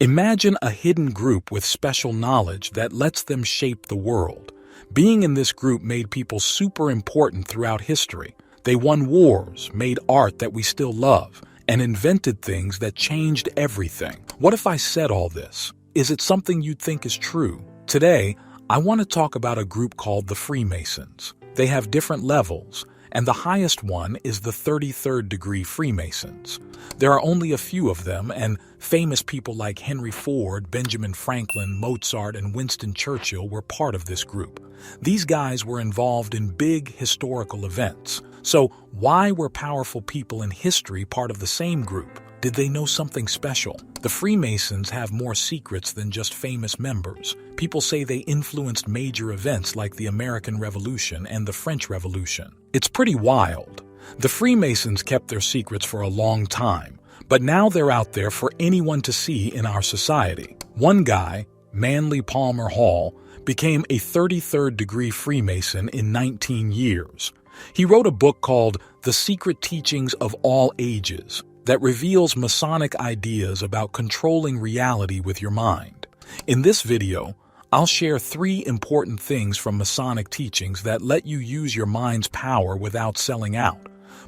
Imagine a hidden group with special knowledge that lets them shape the world. Being in this group made people super important throughout history. They won wars, made art that we still love, and invented things that changed everything. What if I said all this? Is it something you'd think is true? Today, I want to talk about a group called the Freemasons. They have different levels, and the highest one is the 33rd degree Freemasons. There are only a few of them, and famous people like Henry Ford, Benjamin Franklin, Mozart, and Winston Churchill were part of this group. These guys were involved in big historical events. So why were powerful people in history part of the same group? Did they know something special? The Freemasons have more secrets than just famous members. People say they influenced major events like the American Revolution and the French Revolution. It's pretty wild. The Freemasons kept their secrets for a long time, but now they're out there for anyone to see in our society. One guy, Manly Palmer Hall, became a 33rd degree Freemason in 19 years. He wrote a book called The Secret Teachings of All Ages that reveals Masonic ideas about controlling reality with your mind. In this video, I'll share 3 important things from Masonic teachings that let you use your mind's power without selling out.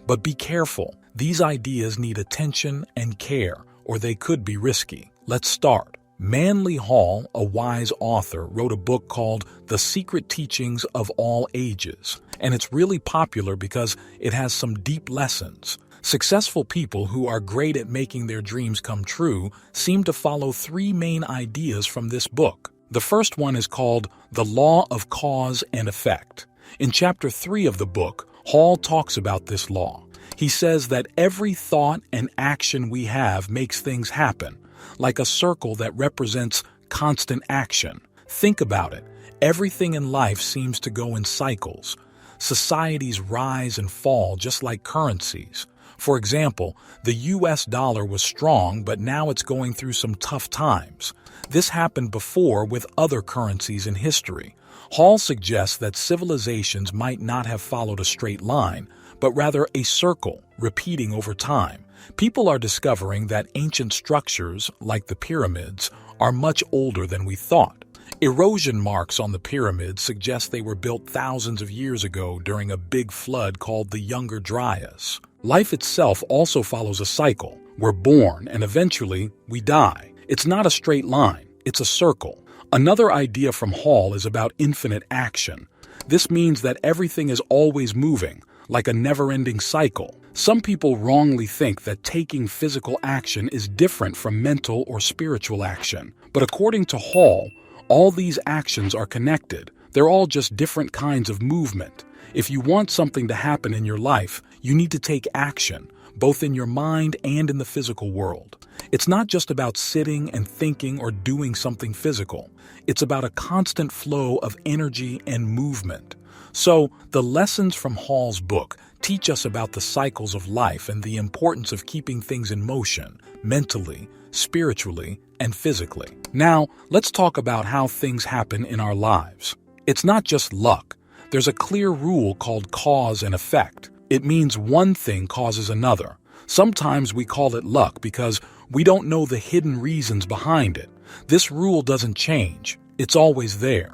But be careful, these ideas need attention and care, or they could be risky. Let's start. Manly Hall, a wise author, wrote a book called The Secret Teachings of All Ages, and it's really popular because it has some deep lessons. Successful people who are great at making their dreams come true seem to follow 3 main ideas from this book. The first one is called The Law of Cause and Effect. In Chapter 3 of the book, Hall talks about this law. He says that every thought and action we have makes things happen, like a circle that represents constant action. Think about it. Everything in life seems to go in cycles. Societies rise and fall just like currencies. For example, the US dollar was strong, but now it's going through some tough times. This happened before with other currencies in history. Hall suggests that civilizations might not have followed a straight line, but rather a circle, repeating over time. People are discovering that ancient structures, like the pyramids, are much older than we thought. Erosion marks on the pyramids suggest they were built thousands of years ago during a big flood called the Younger Dryas. Life itself also follows a cycle. We're born and eventually we die. It's not a straight line, it's a circle. Another idea from Hall is about infinite action. This means that everything is always moving, like a never-ending cycle. Some people wrongly think that taking physical action is different from mental or spiritual action. But according to Hall, all these actions are connected. They're all just different kinds of movement. If you want something to happen in your life, you need to take action, both in your mind and in the physical world. It's not just about sitting and thinking or doing something physical. It's about a constant flow of energy and movement. So, the lessons from Hall's book teach us about the cycles of life and the importance of keeping things in motion, mentally, spiritually, and physically. Now, let's talk about how things happen in our lives. It's not just luck. There's a clear rule called cause and effect. It means one thing causes another. Sometimes we call it luck because we don't know the hidden reasons behind it. This rule doesn't change. It's always there.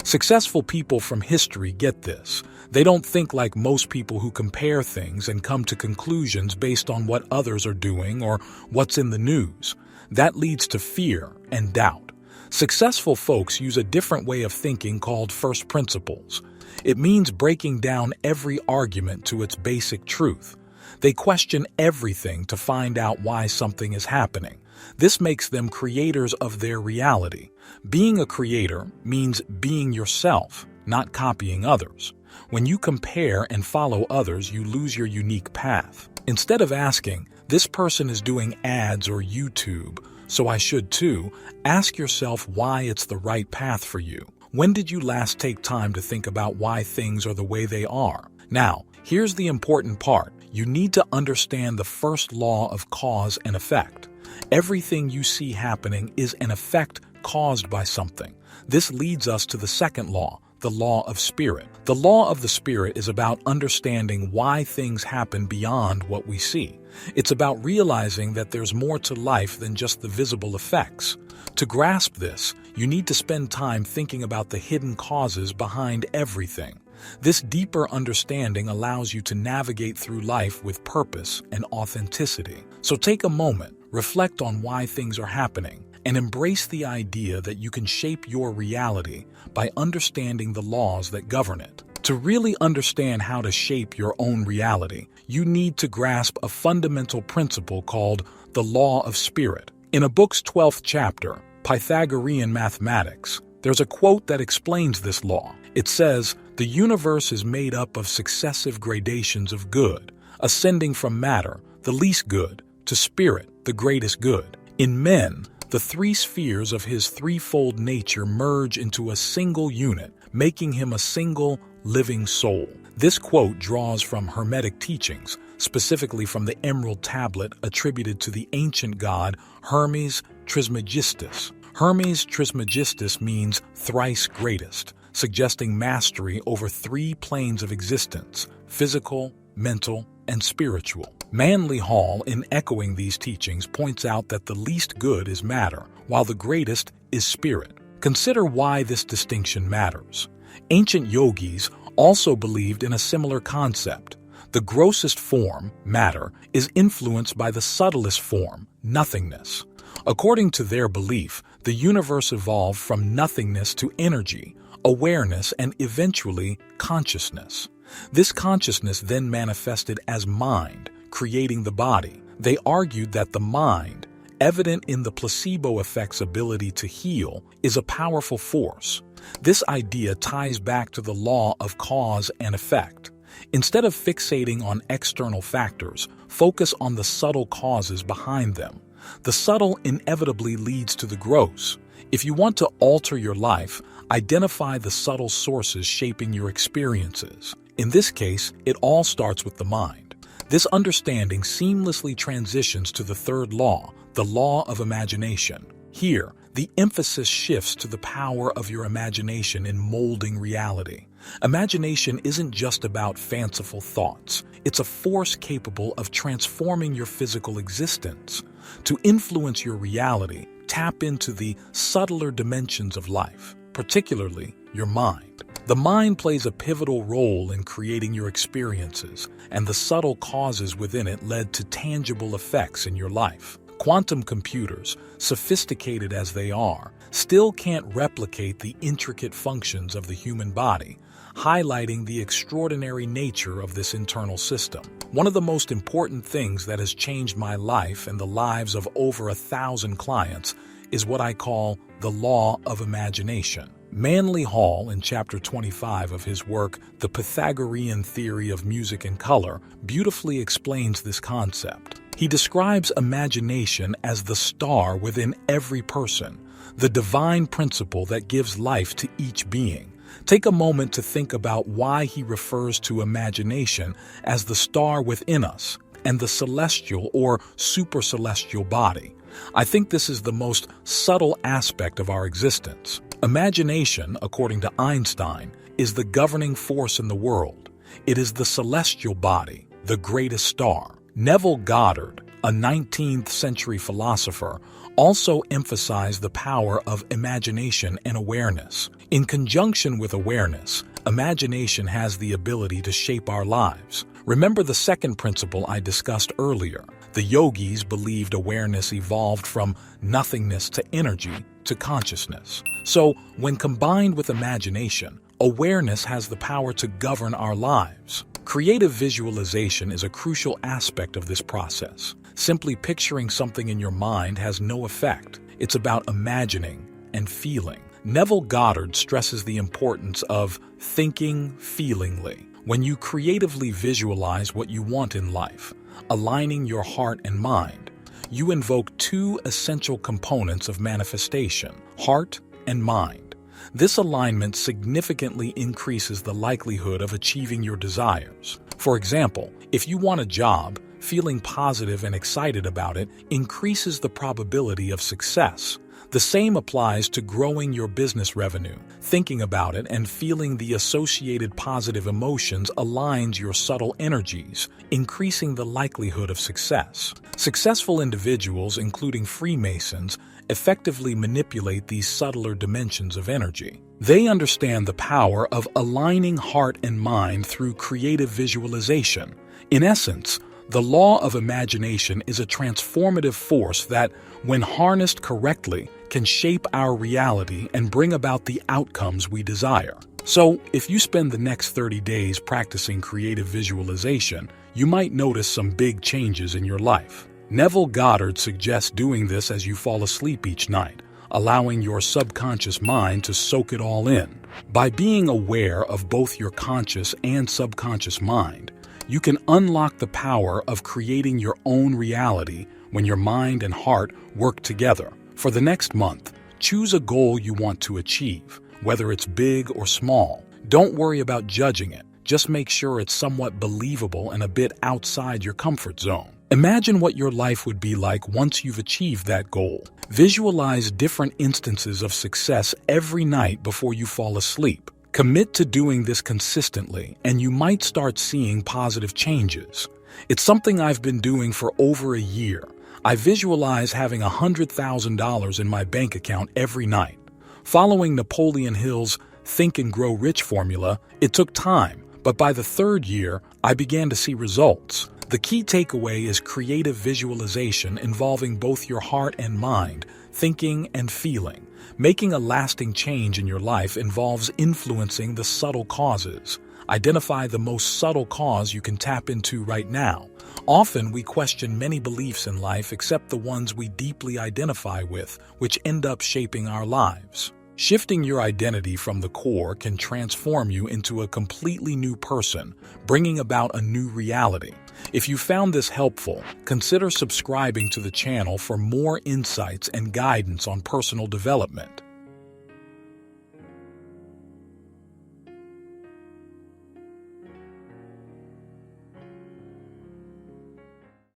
Successful people from history get this. They don't think like most people who compare things and come to conclusions based on what others are doing or what's in the news. That leads to fear and doubt. Successful folks use a different way of thinking called first principles. It means breaking down every argument to its basic truth. They question everything to find out why something is happening. This makes them creators of their reality. Being a creator means being yourself, not copying others. When you compare and follow others, you lose your unique path. Instead of asking, "This person is doing ads or YouTube, so I should too," ask yourself why it's the right path for you. When did you last take time to think about why things are the way they are? Now, here's the important part. You need to understand the first law of cause and effect. Everything you see happening is an effect caused by something. This leads us to the second law, the law of spirit. The law of the spirit is about understanding why things happen beyond what we see. It's about realizing that there's more to life than just the visible effects. To grasp this, you need to spend time thinking about the hidden causes behind everything. This deeper understanding allows you to navigate through life with purpose and authenticity. So take a moment, reflect on why things are happening, and embrace the idea that you can shape your reality by understanding the laws that govern it. To really understand how to shape your own reality, you need to grasp a fundamental principle called the law of spirit. In a book's 12th chapter, Pythagorean Mathematics, there's a quote that explains this law. It says, "The universe is made up of successive gradations of good, ascending from matter, the least good, to spirit, the greatest good. In men, the three spheres of his threefold nature merge into a single unit, making him a single, living soul." This quote draws from Hermetic teachings, specifically from the emerald tablet attributed to the ancient god Hermes Trismegistus. Hermes Trismegistus means thrice greatest, suggesting mastery over three planes of existence: physical, mental, and spiritual. Manly Hall, in echoing these teachings, points out that the least good is matter, while the greatest is spirit. Consider why this distinction matters. Ancient yogis also believed in a similar concept. The grossest form, matter, is influenced by the subtlest form, nothingness. According to their belief, the universe evolved from nothingness to energy, awareness, and eventually consciousness. This consciousness then manifested as mind, creating the body. They argued that the mind, evident in the placebo effect's ability to heal, is a powerful force. This idea ties back to the law of cause and effect. Instead of fixating on external factors, focus on the subtle causes behind them. The subtle inevitably leads to the gross. If you want to alter your life, identify the subtle sources shaping your experiences. In this case, it all starts with the mind. This understanding seamlessly transitions to the third law, the law of imagination. Here, the emphasis shifts to the power of your imagination in molding reality. Imagination isn't just about fanciful thoughts. It's a force capable of transforming your physical existence. To influence your reality, tap into the subtler dimensions of life, particularly your mind. The mind plays a pivotal role in creating your experiences, and the subtle causes within it led to tangible effects in your life. Quantum computers, sophisticated as they are, still can't replicate the intricate functions of the human body, highlighting the extraordinary nature of this internal system. One of the most important things that has changed my life and the lives of over 1,000 clients is what I call the law of imagination. Manly Hall, in chapter 25 of his work, The Pythagorean Theory of Music and Color, beautifully explains this concept. He describes imagination as the star within every person, the divine principle that gives life to each being. Take a moment to think about why he refers to imagination as the star within us and the celestial or supercelestial body. I think this is the most subtle aspect of our existence. Imagination, according to Einstein, is the governing force in the world. It is the celestial body, the greatest star. Neville Goddard, a 19th century philosopher, also emphasized the power of imagination and awareness. In conjunction with awareness, imagination has the ability to shape our lives. Remember the second principle I discussed earlier. The yogis believed awareness evolved from nothingness to energy to consciousness. So, when combined with imagination, awareness has the power to govern our lives. Creative visualization is a crucial aspect of this process. Simply picturing something in your mind has no effect. It's about imagining and feeling. Neville Goddard stresses the importance of thinking feelingly. When you creatively visualize what you want in life, aligning your heart and mind, you invoke two essential components of manifestation, heart and mind. This alignment significantly increases the likelihood of achieving your desires. For example, if you want a job, feeling positive and excited about it increases the probability of success. The same applies to growing your business revenue. Thinking about it and feeling the associated positive emotions aligns your subtle energies, increasing the likelihood of success. Successful individuals, including Freemasons, effectively manipulate these subtler dimensions of energy. They understand the power of aligning heart and mind through creative visualization. In essence, the law of imagination is a transformative force that, when harnessed correctly, can shape our reality and bring about the outcomes we desire. So, if you spend the next 30 days practicing creative visualization, you might notice some big changes in your life. Neville Goddard suggests doing this as you fall asleep each night, allowing your subconscious mind to soak it all in. By being aware of both your conscious and subconscious mind, you can unlock the power of creating your own reality when your mind and heart work together. For the next month, choose a goal you want to achieve, whether it's big or small. Don't worry about judging it. Just make sure it's somewhat believable and a bit outside your comfort zone. Imagine what your life would be like once you've achieved that goal. Visualize different instances of success every night before you fall asleep. Commit to doing this consistently, and you might start seeing positive changes. It's something I've been doing for over a year. I visualize having $100,000 in my bank account every night. Following Napoleon Hill's Think and Grow Rich formula, it took time, but by the third year, I began to see results. The key takeaway is creative visualization involving both your heart and mind, thinking and feeling. Making a lasting change in your life involves influencing the subtle causes. Identify the most subtle cause you can tap into right now. Often we question many beliefs in life except the ones we deeply identify with, which end up shaping our lives. Shifting your identity from the core can transform you into a completely new person, bringing about a new reality. If you found this helpful, consider subscribing to the channel for more insights and guidance on personal development.